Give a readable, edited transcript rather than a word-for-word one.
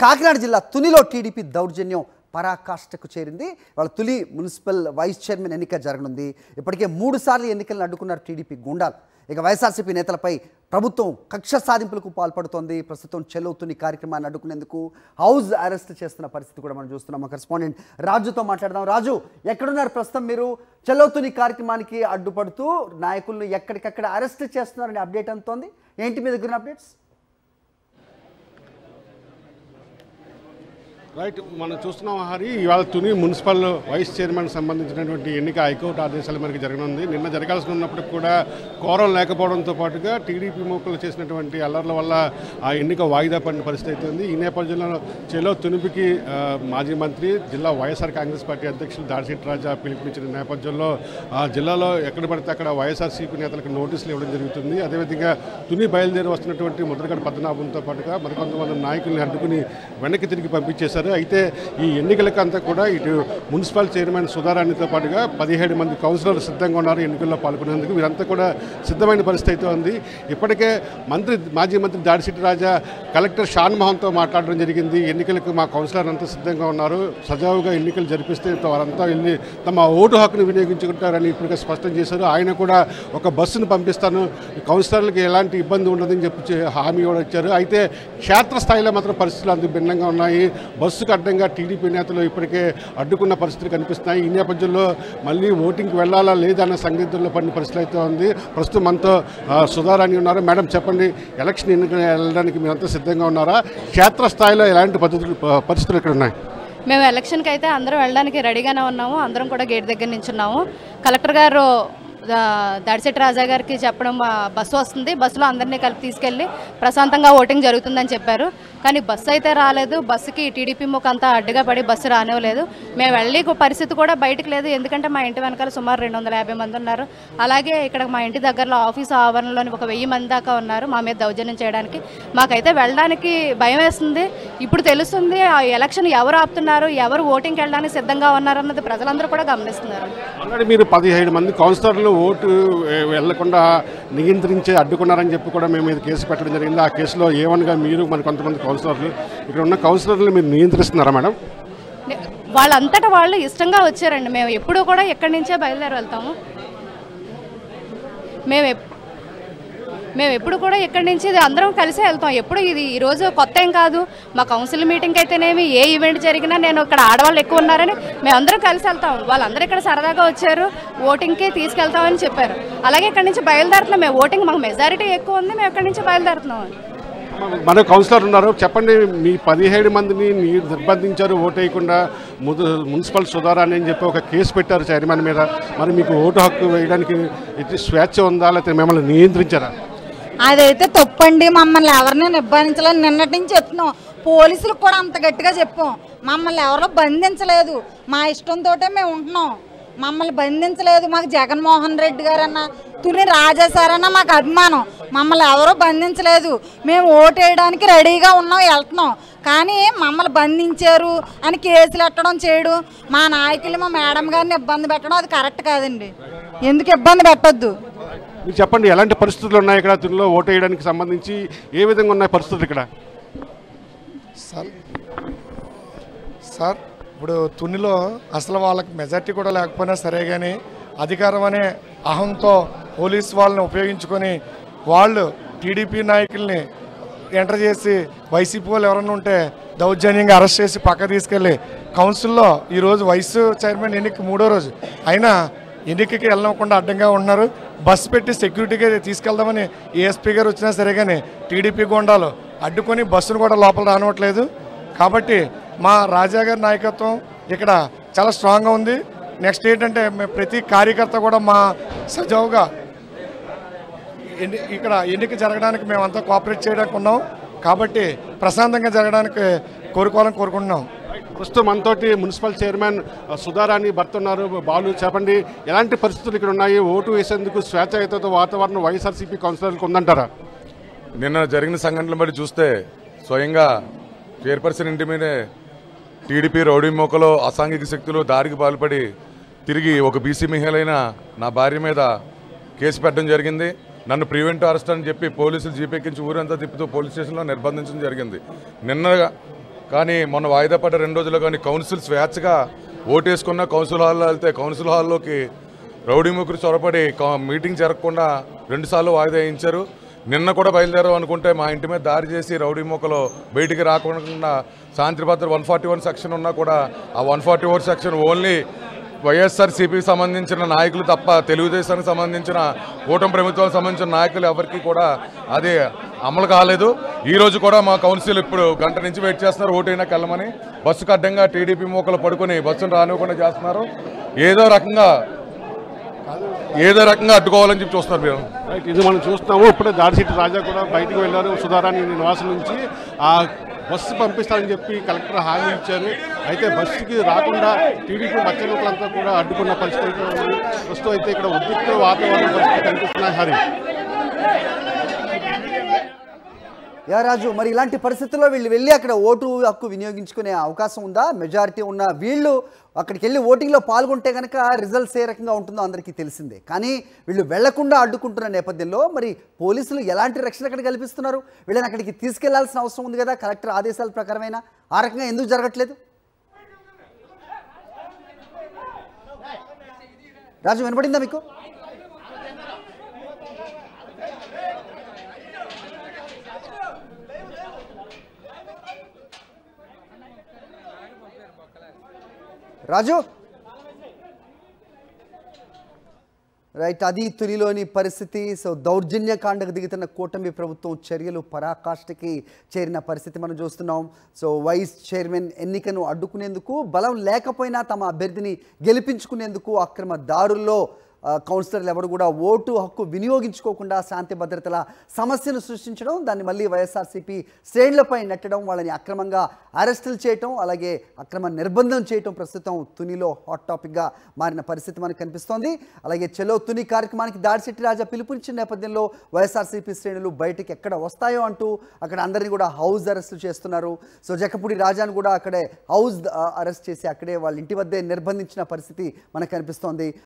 కాకినాడ జిల్లా తునిలో టీడీపీ దౌర్జన్యం పరాకాష్ఠకు చేరింది. వాళ్ళ తులి మున్సిపల్ వైస్ చైర్మన్ ఎన్నిక జరగనుంది. ఇప్పటికే 3 సార్లు ఎన్నికలను అడ్డుకున్నారు టీడీపీ గుండాలు. ఇక వైఎస్ఆర్సీపీ నేతలపై ప్రభుత్వం కక్ష సాధింపులకు పాల్పడుతోంది. ప్రస్తుతం చెలో తుని కార్యక్రమాన్ని అడ్డుకునేందుకు హౌస్ అరెస్ట్ చేస్తున్న పరిస్థితి కూడా మనం చూస్తున్నాం. కరెస్పాండెంట్ రాజుతో మాట్లాడదాం. రాజు, ఎక్కడున్నారు ప్రస్తుతం మీరు? చెలో తుని కార్యక్రమానికి అడ్డుపడుతూ నాయకులను ఎక్కడికక్కడ అరెస్ట్ చేస్తున్నారని అప్డేట్ అందుతోంది. ఏంటి మీ దగ్గర అప్డేట్స్? రైట్, మనం చూస్తున్నాం హరి, ఇవాళ తుని మున్సిపల్ వైస్ చైర్మన్ సంబంధించినటువంటి ఎన్నిక హైకోర్టు ఆదేశాల మేరకు జరగనుంది. నిన్న జరగాల్సి ఉన్నప్పటికీ కూడా కోరం లేకపోవడంతో పాటుగా టీడీపీ మూకలు చేసినటువంటి అల్లర్ల వల్ల ఆ ఎన్నిక వాయిదా పడిన పరిస్థితి అవుతుంది. ఈ నేపథ్యంలో చెలో తునిపికి మాజీ మంత్రి, జిల్లా వైఎస్ఆర్ కాంగ్రెస్ పార్టీ అధ్యక్షులు దాడిశెట్టి రాజా పిలుపునిచ్చిన నేపథ్యంలో ఆ జిల్లాలో ఎక్కడ పడితే అక్కడ వైఎస్ఆర్సీపీ నేతలకు నోటీసులు ఇవ్వడం జరుగుతుంది. అదేవిధంగా తుని బయలుదేరి వస్తున్నటువంటి ముద్రగడ పద్మనాభంతో పాటుగా మరికొంతమంది నాయకుల్ని అడ్డుకుని వెనక్కి తిరిగి పంపించేశారు. అయితే ఈ ఎన్నికలకు అంతా కూడా ఇటు మున్సిపల్ చైర్మన్ సుధారాణితో పాటుగా 17 మంది కౌన్సిలర్లు సిద్ధంగా ఉన్నారు ఎన్నికల్లో పాల్గొనేందుకు. వీరంతా కూడా సిద్ధమైన పరిస్థితి అయితే ఉంది. ఇప్పటికే మాజీ మంత్రి దాడిశెట్టి రాజా కలెక్టర్ షాన్ మోహన్తో మాట్లాడడం జరిగింది. ఎన్నికలకు మా కౌన్సిలర్ అంతా సిద్ధంగా ఉన్నారు, సజావుగా ఎన్నికలు జరిపిస్తే వారంతా వెళ్ళి తమ ఓటు హక్కును వినియోగించుకుంటారని ఇప్పటికే స్పష్టం చేశారు. ఆయన కూడా ఒక బస్సును పంపిస్తాను, కౌన్సిలర్లకు ఎలాంటి ఇబ్బంది ఉండదని చెప్పి హామీ కూడా ఇచ్చారు. అయితే క్షేత్రస్థాయిలో మాత్రం పరిస్థితులు అందుకు భిన్నంగా ఉన్నాయి. బస్సుకు అడ్డంగా టీడీపీ నేతలు ఇప్పటికే అడ్డుకున్న పరిస్థితులు కనిపిస్తున్నాయి. ఈ నేపథ్యంలో మళ్ళీ ఓటింగ్కి వెళ్ళాలా లేదా అన్న సందిగ్ధంలో పడిన పరిస్థితి అయితే ఉంది. ప్రస్తుతం మనతో సుధారాణి ఉన్నారు. మేడం, చెప్పండి, ఎలక్షన్ ఎన్నికలు వెళ్ళడానికి మీరంతా సిద్ధంగా ఉన్నారా? క్షేత్రస్థాయిలో ఎలాంటి పరిస్థితులు ఇక్కడ ఉన్నాయి? మేము ఎలక్షన్కి అయితే అందరం వెళ్ళడానికి రెడీగానే ఉన్నాము. అందరం కూడా గేట్ దగ్గర నించున్నాము. కలెక్టర్ గారు దాడిశెట్టి రాజా గారికి చెప్పడం బస్సు వస్తుంది, బస్సులో అందరినీ కలిపి తీసుకెళ్ళి ప్రశాంతంగా ఓటింగ్ జరుగుతుందని చెప్పారు. కానీ బస్సు అయితే రాలేదు. బస్సుకి టీడీపీ ముఖ అంతా అడ్డుగా పడి బస్సు రానివ్వలేదు. మేము వెళ్ళి పరిస్థితి కూడా బయటకు లేదు. ఎందుకంటే మా ఇంటి వెనకాల సుమారు 250 మంది ఉన్నారు. అలాగే ఇక్కడ మా ఇంటి దగ్గరలో ఆఫీసు ఆవరణలోని ఒక 1000 మంది దాకా ఉన్నారు మా మీద దౌర్జన్యం చేయడానికి. మాకైతే వెళ్ళడానికి భయం వేస్తుంది. ఇప్పుడు తెలుస్తుంది ఆ ఎలక్షన్ ఎవరు ఆపుతున్నారు, ఎవరు ఓటింగ్కి వెళ్ళడానికి సిద్ధంగా ఉన్నారు అన్నది ప్రజలందరూ కూడా గమనిస్తున్నారు. ఆల్రెడీ మీరు 17 మంది కౌన్సిలర్లు ఓటు వెళ్లకుండా నియంత్రించి అడ్డుకున్నారని చెప్పి కూడా మేము మీద కేసు పెట్టడం జరిగింది. ఆ కేసులో ఏమనగా మీరు మరి కొంతమంది కౌన్సిలర్లు, ఇక్కడ ఉన్న కౌన్సిలర్లు మీరు నియంత్రిస్తున్నారా మేడం? వాళ్ళంతటా వాళ్ళు ఇష్టంగా వచ్చారండి. మేము ఎప్పుడూ కూడా ఎక్కడి నుంచే బయలుదేరి వెళ్తాము. మేము ఎప్పుడు కూడా ఇక్కడి నుంచి అందరం కలిసే వెళ్తాం. ఎప్పుడు ఇది ఈరోజు కొత్త ఏం కాదు. మా కౌన్సిల్ మీటింగ్కి అయితేనేమి, ఏ ఈవెంట్ జరిగినా నేను ఇక్కడ ఆడవాళ్ళు ఎక్కువ ఉన్నారని మేము అందరం కలిసి వెళ్తాం. వాళ్ళందరూ ఇక్కడ సరదాగా వచ్చారు, ఓటింగ్కి తీసుకెళ్తామని చెప్పారు. అలాగే ఇక్కడి నుంచి బయలుదేరుతున్నాం. మేము ఓటింగ్ మాకు మెజారిటీ ఎక్కువ ఉంది, మేము ఇక్కడి నుంచి బయలుదేరుతున్నాం. మన కౌన్సిలర్ ఉన్నారు, చెప్పండి, మీ 17 మందిని నిర్బంధించారు ఓటు వేయకుండా. మున్సిపల్ సుధారాణి అని చెప్పి ఒక కేసు పెట్టారు చైర్మన్ మీద. మరి మీకు ఓటు హక్కు వేయడానికి స్వేచ్ఛ ఉందా, లేకపోతే మిమ్మల్ని నియంత్రించారా? అదైతే తప్పండి. మమ్మల్ని ఎవరిని నిర్బంధించాలని నిన్నటి నుంచి చెప్తున్నాం. పోలీసులకు కూడా అంత గట్టిగా చెప్పాం. మమ్మల్ని ఎవరో బంధించలేదు, మా ఇష్టంతో మేము ఉంటున్నాం. మమ్మల్ని బంధించలేదు. మాకు జగన్మోహన్ రెడ్డి గారన్నా, తుని రాజా సార్ అన్న మాకు అభిమానం. మమ్మల్ని ఎవరో బంధించలేదు. మేము ఓటు వేయడానికి రెడీగా ఉన్నాం, వెళ్తున్నాం. కానీ మమ్మల్ని బంధించారు అని కేసులు ఎట్టడం చేయడం, మా నాయకులు మా మేడం గారిని ఇబ్బంది పెట్టడం అది కరెక్ట్ కాదండి. ఎందుకు ఇబ్బంది పెట్టద్దు? మీరు చెప్పండి, ఎలాంటి పరిస్థితులు ఉన్నాయి ఇక్కడ తునిలో ఓటు వేయడానికి సంబంధించి? ఏ విధంగా ఉన్నాయి పరిస్థితులు ఇక్కడ? సార్ ఇప్పుడు తునిలో అసలు వాళ్ళకి మెజార్టీ కూడా లేకపోయినా సరే, కానీ అధికారం అనే అహంతో పోలీసు వాళ్ళని ఉపయోగించుకొని వాళ్ళు టీడీపీ నాయకుల్ని ఎంటర్ చేసి వైసీపీ వాళ్ళు ఎవరైనా ఉంటే దౌర్జన్యంగా అరెస్ట్ చేసి పక్క తీసుకెళ్ళి కౌన్సిల్లో ఈరోజు వైస్ చైర్మన్ ఎన్నిక 3వ రోజు అయినా ఎన్నికకి వెళ్ళకుండా అడ్డంగా ఉన్నారు. బస్సు పెట్టి సెక్యూరిటీగా తీసుకెళ్దామని ఏఎస్పీ గారు వచ్చినా సరే కానీ టీడీపీ గుండాలు అడ్డుకొని బస్సును కూడా లోపల రానివ్వట్లేదు. కాబట్టి మా రాజా గారి నాయకత్వం ఇక్కడ చాలా స్ట్రాంగ్గా ఉంది. నెక్స్ట్ ఏంటంటే ప్రతి కార్యకర్త కూడా మా సజావుగా ఇక్కడ ఎన్నిక జరగడానికి మేమంతా కోఆపరేట్ చేయడానికి ఉన్నాం. కాబట్టి ప్రశాంతంగా జరగడానికి కోరుకుంటున్నాం. ప్రస్తుతం మనతోటి మున్సిపల్ చైర్మన్ సుధారాణి భర్త ఉన్నారు. బాలు, చెప్పండి, ఎలాంటి పరిస్థితులు ఇక్కడ ఉన్నాయి? ఓటు వేసేందుకు స్వేచ్ఛాయుత వాతావరణం వైఎస్ఆర్సీపీ కౌన్సిలర్లకు ఉందంటారా? నిన్న జరిగిన సంఘటనలు బట్టి చూస్తే స్వయంగా చైర్పర్సన్ ఇంటి మీదే టీడీపీ రౌడీ మోకలో అసాంఘిక శక్తులు దారికి పాల్పడి తిరిగి ఒక బీసీ మహిళైన నా భార్య మీద కేసు పెట్టడం జరిగింది. నన్ను ప్రివెంటివ్ అరెస్ట్ అని చెప్పి పోలీసులు జీపెక్కించి ఊరంతా తిప్పుతూ పోలీస్ స్టేషన్లో నిర్బంధించడం జరిగింది. నిన్న కానీ మొన్న వాయిదా పడ్డ 2 రోజుల్లో కానీ కౌన్సిల్ స్వేచ్ఛగా ఓటేసుకున్న కౌన్సిల్ హాల్లో వెళ్తే కౌన్సిల్ హాల్లోకి రౌడీ ముగ్గురు చొరపడి మీటింగ్ జరగకుండా 2 సార్లు వాయిదా వేయించారు. నిన్న కూడా బయలుదేరాం అనుకుంటే మా ఇంటి మీద దాడి చేసి రౌడీ మూకలో బయటికి రాకుండా శాంతి భద్ర 141 సెక్షన్ ఉన్నా కూడా ఆ 141 సెక్షన్ ఓన్లీ వైఎస్ఆర్సీపీకి సంబంధించిన నాయకులు తప్ప తెలుగుదేశానికి సంబంధించిన కూటమి ప్రభుత్వానికి సంబంధించిన నాయకులు ఎవరికి కూడా అది అమలు కాలేదు. ఈ రోజు కూడా మా కౌన్సిల్ ఇప్పుడు గంట నుంచి వెయిట్ చేస్తున్నారు ఓటైనాకి వెళ్ళమని. బస్సుకు అడ్డంగా టీడీపీ మూకలు పడుకొని బస్సును రానివ్వకుండా చేస్తున్నారు. ఏదో రకంగా అడ్డుకోవాలని చెప్పి చూస్తున్నారు మీరు. రైట్, ఇది మనం చూస్తున్నాము. ఇప్పుడే దాడిశెట్టి రాజా కూడా బయటకు వెళ్ళారు సుధారాణి నివాసం నుంచి. ఆ బస్సు పంపిస్తారని చెప్పి కలెక్టర్ హామీ ఇచ్చారు. అయితే బస్సుకి రాకుండా టీడీపీ మత్స్యలోకులంతా కూడా అడ్డుకున్న పరిస్థితి ఉంది. ప్రస్తుతం అయితే ఇక్కడ ఉద్రిక్త వాతావరణం పరిస్థితి కనిపిస్తున్నాయి. హరి రాజు, మరి ఇలాంటి పరిస్థితుల్లో వీళ్ళు వెళ్ళి అక్కడ ఓటు హక్కు వినియోగించుకునే అవకాశం ఉందా? మెజారిటీ ఉన్న వీళ్ళు అక్కడికి వెళ్ళి ఓటింగ్లో పాల్గొంటే కనుక రిజల్ట్స్ ఏ రకంగా ఉంటుందో అందరికీ తెలిసిందే. కానీ వీళ్ళు వెళ్లకుండా అడ్డుకుంటున్న నేపథ్యంలో మరి పోలీసులు ఎలాంటి రక్షణ అక్కడ కల్పిస్తున్నారు? వీళ్ళని అక్కడికి తీసుకెళ్లాల్సిన అవసరం ఉంది కదా, కలెక్టర్ ఆదేశాల ప్రకారమైన. ఆ రకంగా ఎందుకు జరగట్లేదు? రాజు, వినపడిందా మీకు? రాజు, రైట్, అది తునిలోని పరిస్థితి. సో దౌర్జన్యకాండకు దిగుతున్న కూటమి ప్రభుత్వం చర్యలు పరాకాష్ఠకి చేరిన పరిస్థితి మనం చూస్తున్నాం. సో వైస్ చైర్మన్ ఎన్నికను అడ్డుకునేందుకు, బలం లేకపోయినా తమ అభ్యర్థిని గెలిపించుకునేందుకు అక్రమ దారుల్లో కౌన్సిలర్లు ఎవరు కూడా ఓటు హక్కు వినియోగించుకోకుండా శాంతి భద్రతల సమస్యను సృష్టించడం, దాన్ని మళ్ళీ వైఎస్ఆర్సీపీ శ్రేణులపై నెట్టడం, వాళ్ళని అక్రమంగా అరెస్టులు చేయటం, అలాగే అక్రమ నిర్బంధం చేయటం ప్రస్తుతం తునిలో హాట్ టాపిక్గా మారిన పరిస్థితి మనకు కనిపిస్తోంది. అలాగే చలో తుని కార్యక్రమానికి దాడిశెట్టి రాజా పిలుపునిచ్చిన నేపథ్యంలో వైఎస్ఆర్సీపీ శ్రేణులు బయటికి ఎక్కడ వస్తాయో అంటూ అక్కడ అందరినీ కూడా హౌస్ అరెస్టులు చేస్తున్నారు. సో జక్కపూడి రాజాను కూడా అక్కడే హౌస్ అరెస్ట్ చేసి అక్కడే వాళ్ళ ఇంటి వద్దే నిర్బంధించిన పరిస్థితి మనకు కనిపిస్తోంది.